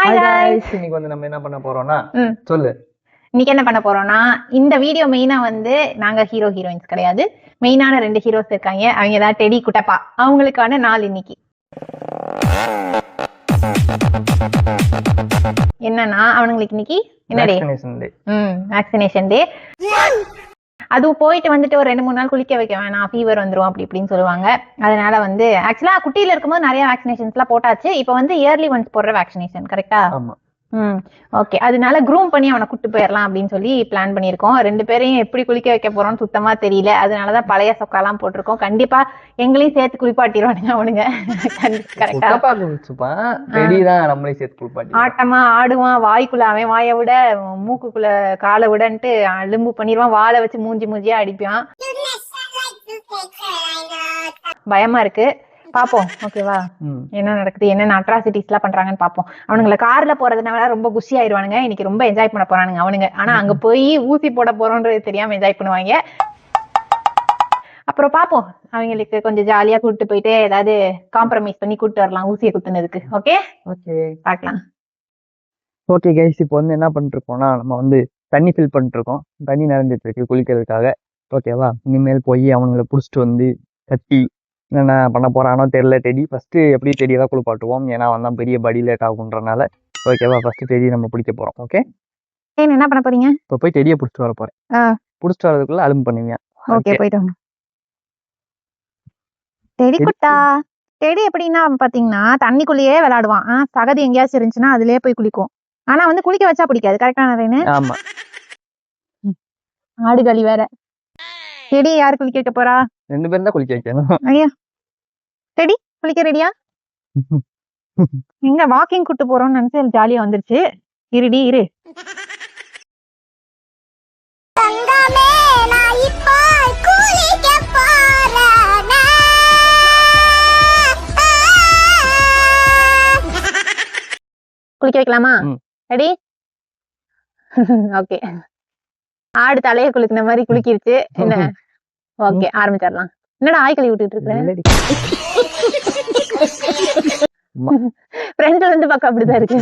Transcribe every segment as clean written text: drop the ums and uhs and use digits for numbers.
Hi guys இன்னைக்கு வந்து நம்ம என்ன பண்ண போறோம்னா சொல்லு இன்னைக்கு என்ன பண்ண போறோம்னா இந்த வீடியோ மெயினா வந்து நாங்க ஹீரோ ஹீரோயின்ஸ் கிடையாது. மெயினான 2 ஹீரோஸ் இருக்காங்க. அவங்க தான் டெடி குட்டப்பா. அவங்களுக்கான நாள் இன்னைக்கு. என்னன்னா அவங்களுக்கு இன்னைக்கு என்ன டே? வேக்சினேஷன் டே. அதுவும் போயிட்டு வந்துட்டு ஒரு 2-3 நாள் குளிக்க வைக்க வேணாம், ஃபீவர் வந்துரும் அப்படி இப்படின்னு சொல்லுவாங்க. அதனால வந்து ஆக்சுவலா குட்டியில இருக்கும்போது நிறைய வேக்சினேஷன்ஸ் எல்லாம் போட்டாச்சு. இப்போ வந்து இயர்லி ஒன்ஸ் போடுற வேக்சினேஷன் கரெக்டா? ஓகே. அதனால க்ரூம் பண்ணி அவனை கூட்டு போயிடலாம் அப்படின்னு சொல்லி பிளான் பண்ணிருக்கோம். 2 பேரையும் எப்படி குளிக்க வைக்க போறோம்னு சுத்தமா தெரியல. அதனாலதான் பழைய சொக்காலாம் போட்டிருக்கோம். கண்டிப்பா எங்களையும் சேர்த்து குளிப்பாட்டிடுவானுங்க அவனுங்க. ஆட்டமா ஆடுவான், வாய்க்குள்ள அவன் வாயை விட மூக்குக்குள்ள காலை விடன்ட்டு அலும்பு பண்ணிடுவான், வாழை வச்சு மூஞ்சியா அடிப்பான். பயமா இருக்கு, பாப்போம். ஓகேவா, என்ன நடக்குது, என்னென்ன அட்ராசிட்டிஸ் எல்லாம் பண்றாங்கன்னு பாப்போம். அவனுங்களை கார்ல போறதுனால ரொம்ப குஷி ஆயிடுவானுங்க. இன்னைக்கு ரொம்ப என்ஜாய் பண்ண போறானுங்க அவனுங்க. ஆனா அங்க போய் ஊசி போட போறோன்றது தெரியாம என்ஜாய் பண்ணுவாங்க. அப்புறம் பாப்போம், அவங்களுக்கு கொஞ்சம் ஜாலியா கூட்டு போயிட்டு ஏதாவது காம்ப்ரமைஸ் பண்ணி கூட்டு வரலாம் ஊசியை குத்துனதுக்கு. ஓகே ஓகே, பாக்கலாம். ஓகே கைஸ், இப்போ வந்து என்ன பண்ணிட்டு இருக்கோம்னா நம்ம வந்து தண்ணி ஃபில் பண்ணிட்டு இருக்கோம். தண்ணி நிறைஞ்சிட்டு இருக்கு குளிக்கிறதுக்காக. ஓகேவா, இனிமேல் போய் அவங்களை புடிச்சிட்டு வந்து கட்டி என்ன பண்ண போறானோ தெரியல. டெடி ஃபர்ஸ்ட் எப்படி டெடியை தான் குளிப்பாட்டுவோம், ஏன்னா வந்தான் பெரிய படி லேட் ஆகுன்றனால. ஓகேவா, ஃபர்ஸ்ட் டெடி நம்ம பிடிக்க போறோம். ஓகே, என்ன பண்ண போறீங்க? இப்போ போய் டெடியை பிடிச்சிட்டு வர போறேன். பிடிச்சிட்டு வரதுக்குள்ள அலும்பு பண்ணுவீங்க. ஓகே, போயிட்டு வாங்க. டெடி குட்டா, டெடி எப்படின்னா பாத்தீங்கன்னா தண்ணிக்குள்ளேயே விளையாடுவான். சகதி எங்கேயாச்சும் இருந்துச்சுன்னா அதுலயே போய் குளிக்கும். ஆனா வந்து குளிக்க வச்சா பிடிக்காது. கரெக்டான? ஆமா. ஆடுகளி வேற. டெடி யாரு குளிக்க வைக்க போறா? 2 பேரும் தான் குளிக்க வைக்கணும். ஐயா, டெடி குளிக்க ரெடியா? எங்க வாக்கிங் கூட்டு போறோம்னு நினைச்சு ஜாலியா வந்துருச்சு. இருடி இரு. குளிக்க வைக்கலாமா? ரெடி? ஓகே. ஆடு தலைய குளிக்கிற மாதிரி குளிக்கிருச்சு. என்ன? ஓகே, ஆரம்பிச்சிடலாம். என்னடா ஆய் கழுவி விட்டுட்டு இருக்க? ஃப்ரெண்ட்ல இருந்து பக்கம் அப்படிதான் இருக்கு.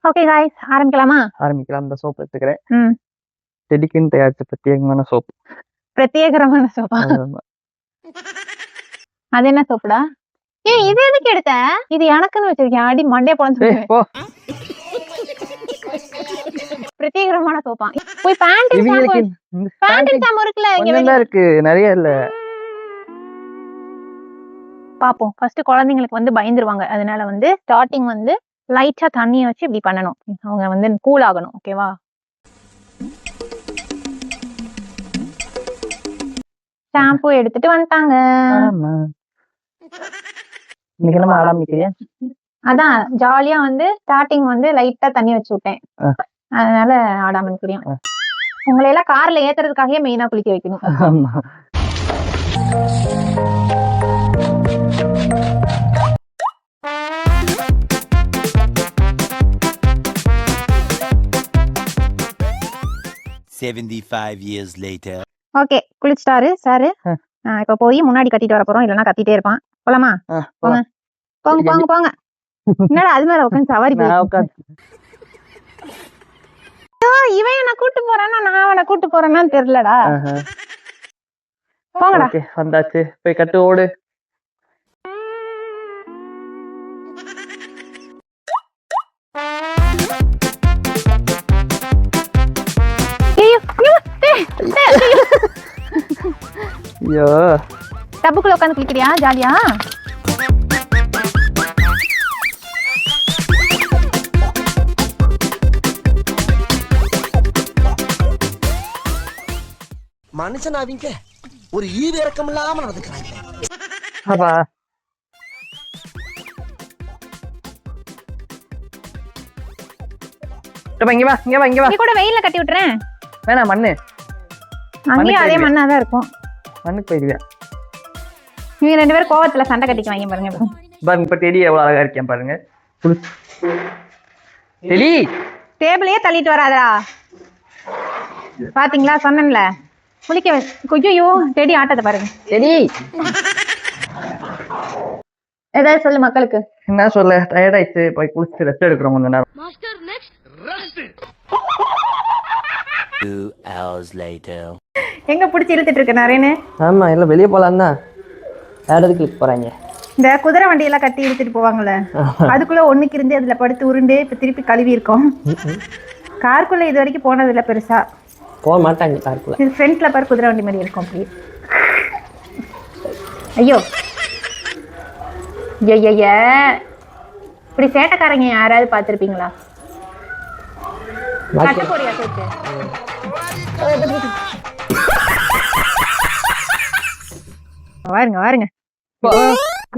ஓகே गाइस, ஆரம்பிக்கலாமா? ஆரம்பிக்கலாம். இந்த சோப் எடுத்துக்கிறேன். டெடிக்குன்னு தயாரிச்ச பிரத்யேகமான சோப். பிரத்யேகமான சோப்பா? அது என்ன சோப்புடா? ஏய், இது எதுக்கு எடுத்த? இது எனக்குன்னு வச்சிருக்கேன். அடி மண்டே போன்னு போ. பிரத்யேகமான சோப்பா? போய் பேண்ட் சாம் இருக்குல, இங்க வெள்ள இருக்கு, நிறைய இல்ல. பாப்போம். ஃபர்ஸ்ட் குழந்தைங்களுக்கு வந்து பயந்துருவாங்க. அதனால வந்து ஸ்டார்டிங் வந்து லைட்டா தண்ணிய வச்சு இப்படி பண்ணணும். அவங்க வந்து கூல் ஆகணும். ஓகேவா? ஷாம்பு எடுத்துட்டு வந்துட்டாங்க. இன்னைக்கு நம்ம ஆரம்பிக்கிறேன். அதான் ஜாலியா வந்து ஸ்டார்டிங் வந்து லைட்டா தண்ணி வச்சு விட்டேன். அதனால ஆடாம இருக்கிறேன். உங்களை எல்லாம் கார்ல ஏத்துறதுக்காகவே மெயினா குளிக்க வைக்கணும். ஓகே, குளிச்சிட்டாரு சாரு. இப்ப போய் முன்னாடி கட்டிட்டு வர போறோம், இல்லன்னா கத்திட்டே இருப்பான். போலாமா? போங்க போங்க போங்க போங்க. என்னடா அது மேல உட்காந்து சவாரி இவன் என்ன கூட்டு போறானா நான் அவனை கூட்டு போறேன்னு தெரியலடா. போங்கடா. வந்தாச்சு, போய் கட்டு ஓடு. ஐயோ, டப்புக்குள்ள உட்காந்து குளிக்கிறியா ஜாலியா? மனுஷனாவீங்க ஒரு ஈவு இறக்கம் இல்லாம நடந்துக்கிறாங்க. கூட வெயில்ல கட்டி விட்டுறேன். வேணாம், மண்ணு அங்கேயும் அதே மண்ணாதான் இருக்கும். மண்ணுக்கு போயிடுவியா? நீங்க 2 பேரும் கோவத்துல சண்டை கட்டிக்கு வாங்க பாருங்க. பாருங்க, இப்ப டெடி எவ்வளவு அழகா இருக்கேன் பாருங்க. டெடி டேபிளையே தள்ளிட்டு வராதா? பாத்தீங்களா, சொன்னேன்ல குளிக்க. ஐயோ, டெடி ஆட்டத்தை பாருங்க. டெடி ஏதாவது சொல்லு மக்களுக்கு. என்ன சொல்ல, டயர்ட் ஆயிடுச்சு, போய் குளிச்சு ரெஸ்ட் எடுக்கிறோம் கொஞ்ச நேரம். 2 hours later. எங்க பிடிச்சி இழுத்துட்டு இருக்க நரேன்னு? ஆமா, இல்லை வெளியே போகலாம் தான். வேற எதுக்கு கிளிக் போறாங்க? இந்த குதிரை வண்டியெல்லாம் கட்டி இழுத்துட்டு போவாங்கல்ல, அதுக்குள்ள ஒண்ணுக்கு இருந்து அதுல படுத்து உருண்டு இப்ப திருப்பி கழுவி இருக்கோம். காருக்குள்ள இது வரைக்கும் போனது இல்ல பெருசா. போக மாட்டாங்க காருக்குள்ள. இது ஃப்ரண்ட்ல பாரு குதிரை வண்டி மாதிரி இருக்கும் அப்படி. ஐயோ ஐய இப்படி சேட்டைக்காரங்க யாராவது பார்த்துருப்பீங்களா? கட்ட போறியா சேர்த்து? வாருங்க வாருங்க,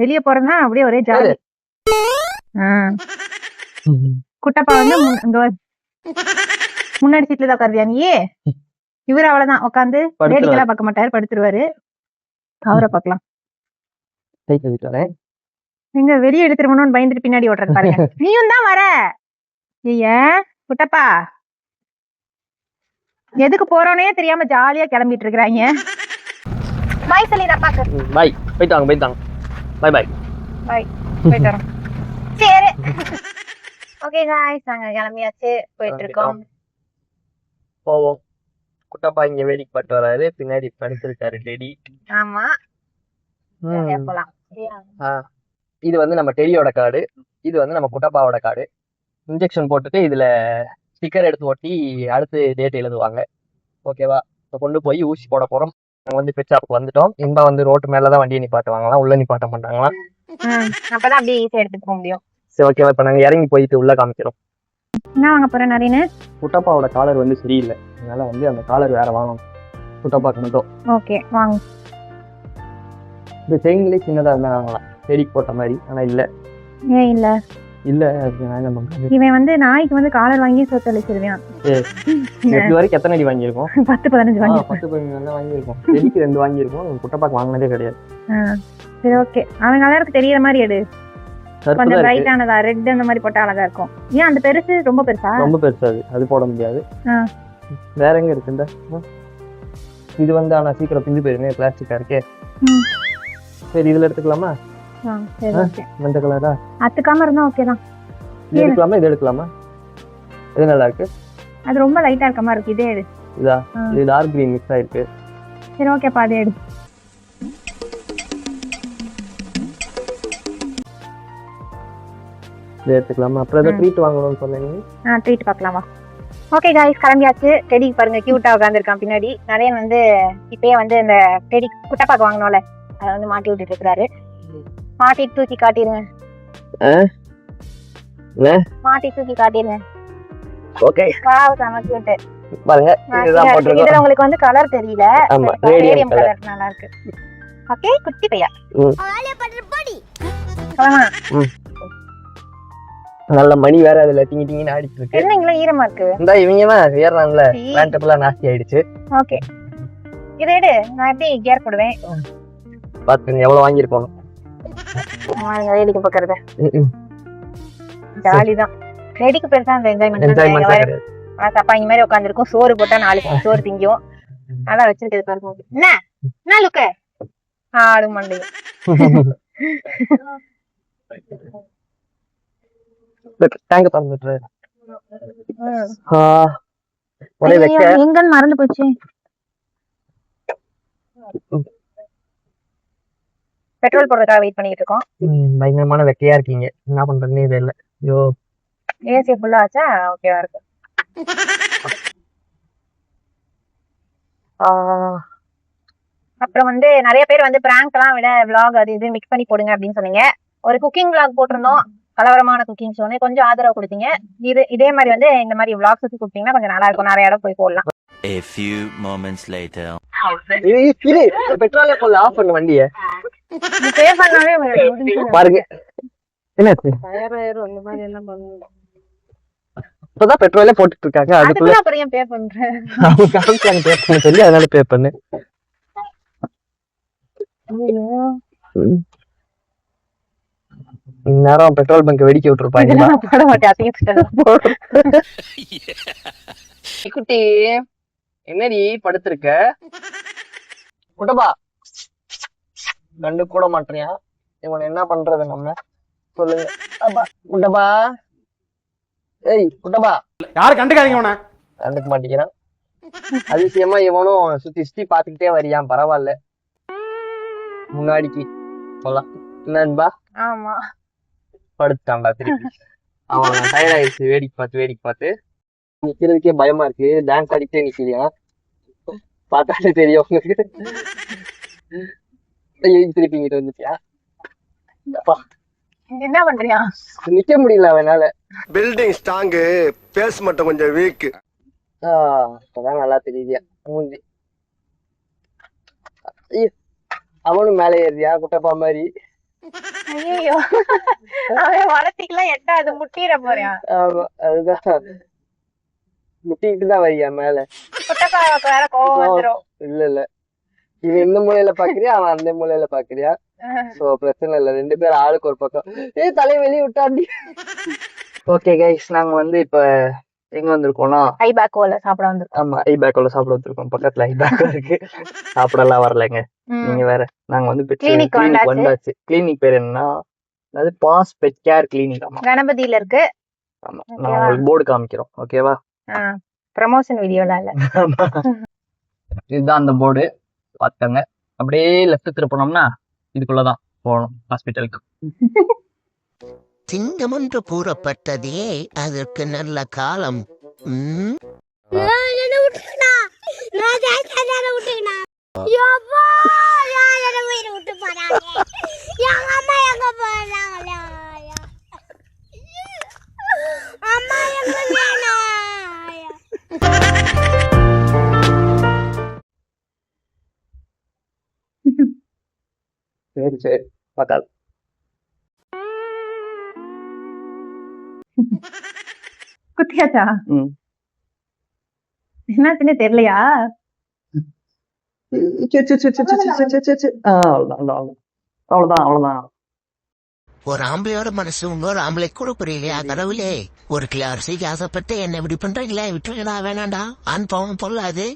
வெளியே போறேன்னா அப்படியே ஒரே ஜாலி. குட்டப்பா வந்து முன்னாடி சீட்ல தான் உட்காருவியா நீ? இவரு அவ்வளவுதான் உட்காந்து வேடிக்கைலாம் பார்க்க மாட்டாரு, படுத்துருவாரு. அவரை பார்க்கலாம். எங்க வெளியே எடுத்துருவணும்னு பயந்துட்டு பின்னாடி ஓட்டுறது பாருங்க. நீயும் தான் வர. ஐயா குட்டப்பா, எதுக்கு போறோனே தெரியாம ஜாலியா கிளம்பிட்டு இருக்கிறாங்க. பாய் சொல்லிடா பாக்க. பாய், போயிட்டு வாங்க போயிட்டு வாங்க. பாய் பாய் பாய், போயிட்டு வரோம். சரி ஓகே காய்ஸ், நாங்க கிளம்பியாச்சு, போயிட்டு இருக்கோம். போவோம். குட்டப்பா இங்க வேடிக்கை பட்டு வராரு, பின்னாடி படுத்திருக்காரு டெடி. ஆமா போலாம். இது வந்து நம்ம டெடியோட கார்டு, இது வந்து நம்ம குட்டப்பாவோட கார்டு. இன்ஜெக்ஷன் போட்டுட்டு இதுல ஸ்டிக்கர் எடுத்து ஒட்டி அடுத்து டேட் எழுதுவாங்க. ஓகேவா? இப்போ கொண்டு போய் ஊசி போட போறோம். நாங்க வந்து பெட் ஷாப்புக்கு வந்துட்டோம். இன்பா வந்து ரோட்டு மேலதான் வண்டியை நிப்பாட்டுவாங்களாம், உள்ள நிப்பாட்ட மாட்டாங்களாம். அப்பதான் அப்படியே ஈஸியா எடுத்துட்டு போக முடியும். சரி ஓகேவா, இப்ப நாங்க இறங்கி போயிட்டு உள்ள காமிக்கிறோம். என்ன வாங்க போறேன் நரீனு? குட்டப்பாவோட காலர் வந்து சரியில்லை, அதனால வந்து அந்த காலர் வேற வாங்கணும் குட்டப்பாக்கு மட்டும். ஓகே வாங்க. இந்த செயின்களே சின்னதா இருந்தா வாங்கலாம், செடிக்கு போட்ட மாதிரி. ஆனா இல்ல ஏன் இல்ல? இல்ல என்ன பண்றது, இவன் வந்து நாய்க்கு வந்து காலர் வாங்கி சொத்து அழிச்சிருவான். இது வரைக்கும் எத்தனை அடி வாங்கியிருக்கோம்? 10-15 வாங்கி. 10-15 தான் வாங்கியிருக்கோம். செடிக்கு 2 வாங்கியிருக்கோம், குட்டப்பாக்கு வாங்கினதே கிடையாது. சரி ஓகே, அவன் கலருக்கு தெரியற மாதிரி எடு. கொஞ்சம் பிரைட் ஆனதா, ரெட் அந்த மாதிரி போட்டா அழகா இருக்கும். ஏன் அந்த பெருசு ரொம்ப பெருசா? ரொம்ப பெருசா அது போட முடியாது. வேற எங்க இருக்குண்டா? இது வந்து ஆனா சீக்கிரம் பிஞ்சு போயிருமே, பிளாஸ்டிக்கா இருக்கே. சரி இதுல எடுத்துக்கலாமா? சரி ஓகே. இந்த கலரா அத்துக்காம இருந்தா ஓகே தான். இது எடுக்கலாமா? இது எடுக்கலாமா? இது நல்லா இருக்கு. அது ரொம்ப லைட்டா இருக்க மாதிரி இருக்கு, இதே எடு. இதா? இது டார்க் கிரீன் மிக்ஸ் ஆயிருக்கு. சரி ஓகேப்பா, அதே எடு. இது எடுத்துக்கலாமா? அப்புறம் ஏதோ ட்ரீட் வாங்கணும்னு சொன்னீங்க. ட்ரீட் பார்க்கலாம் வா. ஓகே காய்ஸ், கிளம்பியாச்சு. டெடி பாருங்க கியூட்டா உட்காந்துருக்கான் பின்னாடி. நிறைய வந்து இப்பயே வந்து இந்த டெடி குட்டப்பாக்கு வாங்கணும்ல, அதை வந்து மாட்டி விட்டுட்டு இருக்கிறாரு. மாட்டி தூக்கி காட்டிடுங்க. மாட்டி தூக்கி காட்டிடுங்க. ஓகே வாவ், செம கியூட் பாருங்க. இதுதான் போட்டுருக்கோம். இதுல உங்களுக்கு வந்து கலர் தெரியல. ஆமா, ரேடியம் கலர் நல்லா இருக்கு. ஓகே குட்டி பையா. நல்ல மணி வேற அதுல டிங்கி டிங்கின்னு ஆடிட்டு இருக்கு. என்ன இங்க ஈரமா இருக்கு? இந்த இவங்க தான் ஏறான்ல, பேண்டப்ல நாஸ்தி ஆயிடுச்சு. ஓகே இதை எடு, நான் எப்படி கியர் போடுவேன் பாத்துங்க எவ்வளவு வாங்கியிருக்கோம். வேடிக்கை பாக்குறது ஜாலி தான். வேடிக்கை பெருசா அந்த என்ஜாய்மெண்ட் கிடையாது. ஆனா தப்பாங்க மாதிரி உட்காந்துருக்கும். சோறு போட்டா 4 சோறு திங்கும். நல்லா வச்சிருக்கிறது பாருங்க. என்ன லுக்க ஆடு மண்டை. டேங்க் திறந்துட்டு ஒரே வெக்க. எங்கன்னு மறந்து போச்சு. பெட்ரோல் போடுறதுக்காக வெயிட் பண்ணிட்டு இருக்கோம். பயங்கரமான வெக்கையா இருக்கீங்க, என்ன பண்றதுன்னு இது இல்ல. ஐயோ ஏசி ஃபுல்லா ஆச்சா? ஓகேவா இருக்கு. அப்புறம் வந்து நிறைய பேர் வந்து பிராங்க் எல்லாம் விட vlog அது இது மிக்ஸ் பண்ணி போடுங்க அப்படின்னு சொன்னீங்க. ஒரு குக்கிங் vlog போட்டிருந்தோம், கலவரமான குக்கிங் ஷோ. கொஞ்சம் ஆதரவு கொடுத்தீங்க. இதே மாதிரி வந்து இந்த மாதிரி vlog சுத்தி கொடுத்தீங்கன்னா கொஞ்சம் நல்லா இருக்கும், நிறைய இடம் போய் போடலாம். A few moments later. பெட்ரோலே போல ஆஃப் பண்ணு வண்டியை. நீ பே பண்ணாவே பாருங்க என்னாச்சு, இப்பதான் பெட்ரோலே போட்டுட்டு இருக்காங்க. அதுக்குள்ள அப்புறம் ஏன் பே பண்றேன்? அவங்க காமிச்சாங்க பே பண்ண சொல்லி, அதனால பே பண்ணு. இந்நேரம் பெட்ரோல் பங்க் வெடிக்க விட்டுருப்பாங்க. போட மாட்டேன். குட்டி என்னடி படுத்திருக்க? குட்டப்பா கண்டு கூட மாட்டியா? இவன் என்ன பண்றது நம்ம சொல்லுங்க. அப்பா குட்டப்பா, ஏய் குட்டப்பா. யாரும் கண்டுக்காதீங்க உன. கண்டுக்க மாட்டேங்கிறான். அதிசயமா இவனும் சுத்தி சுத்தி பாத்துக்கிட்டே வரியான். பரவாயில்ல, முன்னாடிக்கு போலாம். என்னன்பா ஆமா படுத்துட்டான்டா திருப்பி. அவன் டயர்ட் ஆயிடுச்சு. வேடிக்கை பார்த்து நிக்கிறதுக்கே பயமா இருக்கு. டான்ஸ் ஆடிக்கிட்டே நிக்கிறியா, பார்த்தாலே தெரியும் உங்களுக்கு. திருப்பி இங்கிட்ட வந்துட்டியா? அப்பா என்ன பண்றியா? நிக்க முடியல அவனால. பில்டிங் ஸ்ட்ராங்கு, பேஸ் மட்டும் கொஞ்சம் வீக். இப்பதான் நல்லா தெரியுதியா மூஞ்சி. ஐயோ, அவனும் மேலே ஏறியா குட்டப்பா மாதிரி. ஐயோ அவன் வளர்த்திக்கலாம் எட்டாது முட்டிட போறான். ஆமா, அதுதான் முட்டிக்கிட்டு தான் வரியா மேல. குட்டப்பாவுக்கு வேற கோவம் வந்துரும். இல்ல இவன் இந்த மூலையில பாக்குறியா, அவன் அந்த மூலையில பாக்குறியா? சோ பிரச்சனை இல்ல, 2 பேரும் ஆளுக்கு ஒரு பக்கம். தலை வெளியே விட்டாண்டி. ஓகே கைஸ், நாங்க வந்து இப்ப எங்க வந்திருக்கோம்னா ஐபேக்கோல சாப்பிட வந்திருக்கோம். ஆமா, ஐபேக்கோல சாப்பிட வந்திருக்கோம். பக்கத்துல ஐபேக்கோ இருக்கு. சாப்பிடலாம் வரலங்க நீங்க வேற. நாங்க வந்து கிளினிக் வந்தாச்சு. கிளினிக் பேர் என்னன்னா, அதாவது பாஸ் பெட் கேர் கிளினிக். ஆமா, கணபதியில இருக்கு. ஆமா, நான் உங்களுக்கு போர்டு காமிக்கிறோம். ஓகேவா? ப்ரமோஷன் வீடியோல இல்ல. இதுதான் அந்த போர்டு, பாத்துக்கங்க. அப்படியே லெஃப்ட் திருப்பணும்னா இதுக்குள்ளதான் போகணும் ஹாஸ்பிட்டலுக்கு. சிங்கம் என்று கூறப்பட்டதே அதற்கு நல்ல காலம். சரி பார்க்காது. குத்தியாச்சா? என்னாச்சுன்னு தெரியலையா? அவ்வளவுதான். ஒரு ஆம்பளையோட மனசு இன்னொரு ஆம்பளை கூட புரியலையா கடவுளே? ஒரு கிளாரிசிக்கு ஆசைப்பட்டு என்ன இப்படி பண்றீங்களே, விட்டுருங்கடா, வேணாண்டா. அன்பவம் பொருளாது.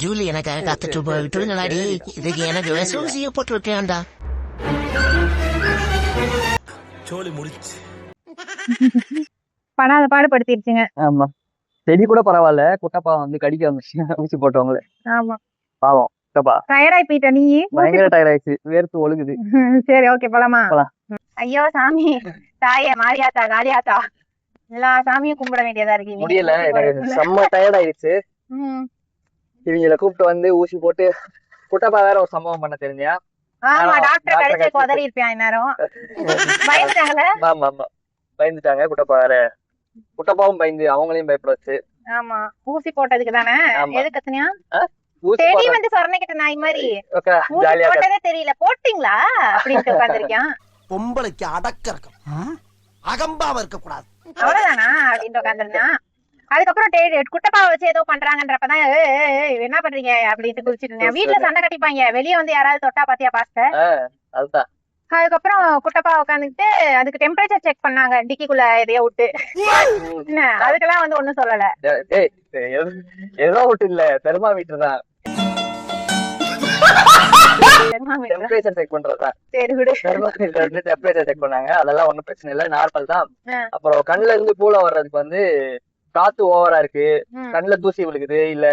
ஜூலி எனக்காக காத்துட்டு போய் விட்டுருங்களாடி. இதுக்கு எனக்கு விசூசிய போட்டுருக்கேன்டா. சோலி முடிச்சு பணாத பாடுபடுத்திருச்சுங்க. ஆமா, செடி கூட பரவாயில்ல, குட்டப்பா வந்து கடிக்க வந்துச்சு ஊசி போட்டவங்களே. ஆமா பாவம் குட்டப்பா. டயர்டாய் போயிட்ட நீ. பயங்கர டயர்ட் ஆயிடுச்சு, வேர்த்து ஒழுகுது. சரி ஓகே போலாமா? போலாம். ஐயோ சாமி, தாயே மாரியாத்தா காளியாத்தா, எல்லா சாமியும் கும்பிட வேண்டியதா இருக்கு. முடியல, எனக்கு செம்ம டயர்ட் ஆயிடுச்சு. இவங்களை கூப்பிட்டு வந்து ஊசி போட்டு. குட்டப்பா வேற ஒரு சம்பவம் பண்ண தெரிஞ்சியா? ஆமா, டாக்டர் கடிச்சு கொதறி இருப்பேன் நேரம். பயந்துட்டாங்களே. ஆமா பயந்துட்டாங்க. குட்டப்பா வேற, குட்டப்பாவும் பயந்து அவங்களையும் பயப்பட வச்சு. ஆமா, ஊசி போட்டதுக்கு தானே. ஆமா. எது கத்துனியா? ஊசி தேடி வந்து சொரணைக்கிட்ட நாய் மாதிரி. ஊசி ஜாலியா போட்டதே தெரியல, போட்டீங்களா அப்படின்ட்டு உட்காந்துருக்கான். பொம்பளைக்கு அடக்க இருக்கும், அகம்பாவ இருக்க கூடாது. அவ்வளவுதானா அப்படின்ட்டு உட்காந்துருந்தான். அதுக்கப்புறம் குட்டப்பாவை வச்சு ஏதோ பண்றாங்கன்றப்பதான் என்ன பண்றீங்க அப்படின்ட்டு குதிச்சிட்டு இருந்தேன். வீட்டுல சண்டை கட்டிப்பாங்க, வெளியே வந்து யாராவது தொட்டா பாத்தியா பாஸ்ட. அதுதான். அதுக்கப்புறம் குட்டப்பா உட்காந்துக்கிட்டு அதுக்கு டெம்பரேச்சர் செக் பண்ணாங்க டிக்கிக்குள்ள எதையோ விட்டு. என்ன அதுக்கெல்லாம் வந்து ஒண்ணும் சொல்லல. ஏதோ விட்டு இல்ல, தெர்மாமீட்டர் தான். டெம்பரேச்சர் செக் பண்றதா? சரி விடு. டெம்பரேச்சர் செக் பண்ணாங்க, அதெல்லாம் ஒண்ணும் பிரச்சனை இல்ல, நார்மல் தான். அப்புறம் கண்ணுல இருந்து பூல வர்றதுக்கு வந்து காத்து ஓவரா இருக்கு, கண்ணுல தூசி விழுகுது, இல்ல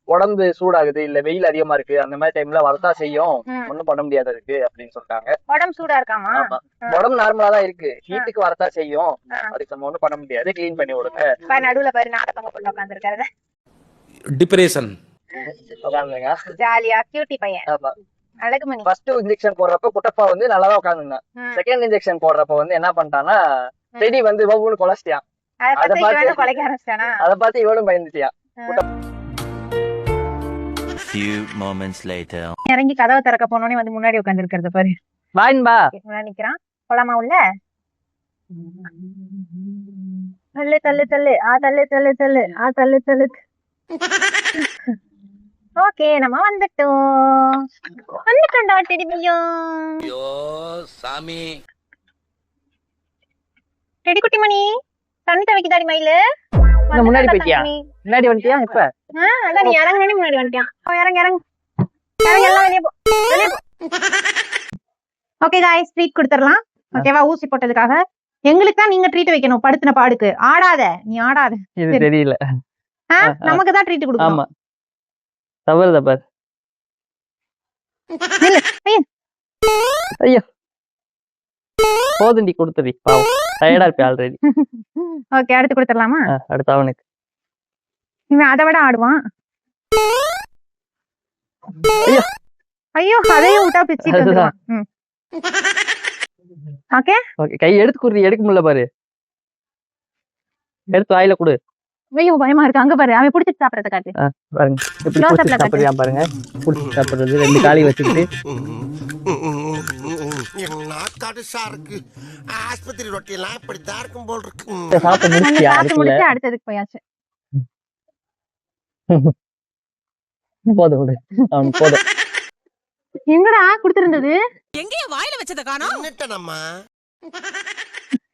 உடம்பு சூடாகுது, இல்ல வெயில் அதிகமா இருக்கு, அந்த மாதிரி டைம்ல வரதா செய்யும், ஒண்ணும் பண்ண முடியாது இருக்கு அப்படின்னு சொல்றாங்க. உடம்பு சூடா இருக்காமா? ஆமா, உடம்பு நார்மலா தான் இருக்கு, ஹீட்டுக்கு வரதா செய்யும், அதுக்கு நம்ம ஒண்ணும் பண்ண முடியாது, கிளீன் பண்ணி விடுங்க. நடுவுல பாரு நாடகம் கொண்டு உட்காந்துருக்காரு. டிப்ரெஷன் உட்காந்துங்க ஜாலியா கியூட்டி பையன். ஆமா, அழகுமணி. ஃபர்ஸ்ட் இன்ஜெக்ஷன் போடுறப்ப குட்டப்பா வந்து நல்லா தான் உட்காந்துருந்தான். செகண்ட் இன்ஜெக்ஷன் போடுறப்ப வந்து என்ன பண்ணிட்டான்னா, செடி வந்து பவுன்னு கொலைச்சிட்டான். அத பார்த்து இவனும் பயந்துட்டியா. Few moments later. இறங்கி கதவை திறக்க போனோடனே வந்து முன்னாடி உட்கார்ந்து இருக்கிறத பாரு. வாயின்பா நிக்கிறான். போலாமா உள்ள? தள்ளு தள்ளு தள்ளு, தள்ளு தள்ளு தள்ளு, தள்ளு தள்ளு. ஓகே, நம்ம வந்துட்டோம். வந்துட்டோம்டா டெடிபியும். ஐயோ சாமி, டெடி குட்டி மணி தண்ணி தவிக்குதாடி மயிலு. முன்னாடி போயிட்டியா? முன்னாடி வந்துட்டியா? இப்ப அதான் நீ இறங்குனே முன்னாடி வந்துட்டியான். இறங்கு இறங்கு இறங்கு, எல்லாம் வெளியே போ, வெளியே போ. ஓகே गाइस ட்ரீட் கொடுத்துடலாம். ஓகேவா? ஊசி போட்டதுக்காக எங்களுக்கு தான் நீங்க ட்ரீட் வைக்கணும். படுத்துன பாடுக்கு ஆடாத, நீ ஆடாத. இது தெரியல. நமக்கு தான் ட்ரீட் கொடுக்கணும். ஆமா தவறுதா பாரு. ஐயோ போதுண்டி கொடுத்துடி, பாவம் டயர்டா இருப்பே ஆல்ரெடி. ஓகே அடுத்து கொடுத்துடலாமா? அடுத்து அவனுக்கு. இவன் அதை விட ஆடுவான். ஐயோ ஐயோ அதையும் விட்டா பிச்சிட்டு வந்துருவான். ஓகே ஓகே கை எடுத்து குடுறி, எடுக்க முடியல பாரு. எடுத்து வாயில கொடு. ஐயோ பயமா இருக்கு. அங்க பாரு அவன் புடிச்சிட்டு சாப்பிடறத காட்டு. பாருங்க எப்படி Close up ல புடிச்சு சாப்பிடுறியா பாருங்க. புடிச்சு சாப்பிடுறது, 2 காலி வச்சுக்கிட்டு. என்ன கடுசா இருக்கு. ஆஸ்பத்திரி ரொட்டியெல்லாம் இப்படித்தான் இருக்கும் போல் இருக்கு. சாப்பிட்டு நாங்க முடிச்சியா? சாப்பிட்டு முடிச்சு அடுத்ததுக்கு போயாச்சு. போதும் விடு, அவனுக்கு போதும். எங்கடா கொடுத்திருந்தது? நின்னுட்டேனம்மா.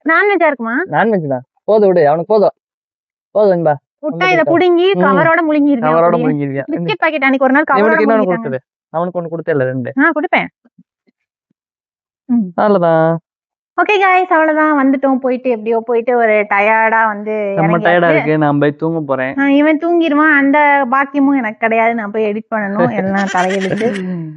நான்வெஜ்ஜா இருக்குமா? நான்வெஜ் தான். போதும் விடு, அவனுக்கு போதும். போதும் என்பா. முட்டை இத புடுங்கி கவரோட முழுங்கிருக்கேன். அவரோட முடிஞ்சிருவியா? பிஸ்கட் பாக்கெட் அன்னைக்கு ஒரு நாள் கவரோட இவனுக்கு இன்னொன்னு முழுங்கிட்டாங்க. கொடுத்தது. அவனுக்கு ஒண்ணு கொடுத்தேல 2. கொடுப்பேன். அவ்வளவுதான். ஓகே गाइस அவ்வளவுதான் வந்துட்டோம். போயிட்டு எப்படியோ போயிட்டு ஒரு டயர்டா வந்து நம்ம டயர்டா இறங்கியாச்சு. இருக்கு, நான் போய் தூங்க போறேன். இவன் தூங்கிடுவான். அந்த பாக்கியமும் எனக்கு கிடையாது. நான் போய் எடிட் பண்ணணும். எல்லாம் தலையெடுத்து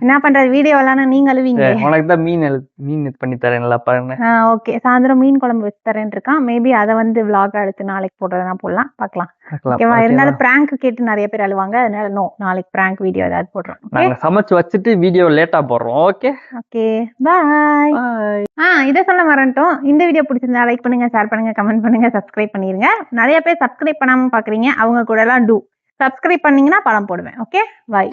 என்ன பண்றது? வீடியோ எல்லாம் நீங்க அழுவீங்க. உனக்கு தான் மீன் இது பண்ணி தரேன்ல பாருங்க. ஓகே சாயந்தரம் மீன் குழம்பு வச்சு தரேன் இருக்கான். மேபி அதை வந்து vlog எடுத்து நாளைக்கு போடுறதுனா போடலாம், பார்க்கலாம். ஓகேவா? இருந்தாலும் பிராங்க் கேட்டு நிறைய பேர் அழுவாங்க. அதனால நோ, நாளைக்கு பிராங்க் வீடியோ ஏதாவது போடுறோம். நாங்க சமைச்சு வச்சுட்டு வீடியோ லேட்டா போடுறோம். Okay okay bye. பாய். இதை சொல்ல மறந்துட்டோம். இந்த வீடியோ பிடிச்சிருந்தா லைக் பண்ணுங்க, ஷேர் பண்ணுங்க, கமெண்ட் பண்ணுங்க, சப்ஸ்கிரைப் பண்ணிருங்க. நிறைய பேர் சப்ஸ்கிரைப் பண்ணாம பாக்குறீங்க, அவங்க கூட எல்லாம் சப்ஸ்கிரைப் பண்ணீங்கன்னா படம் போடுவேன். Okay bye.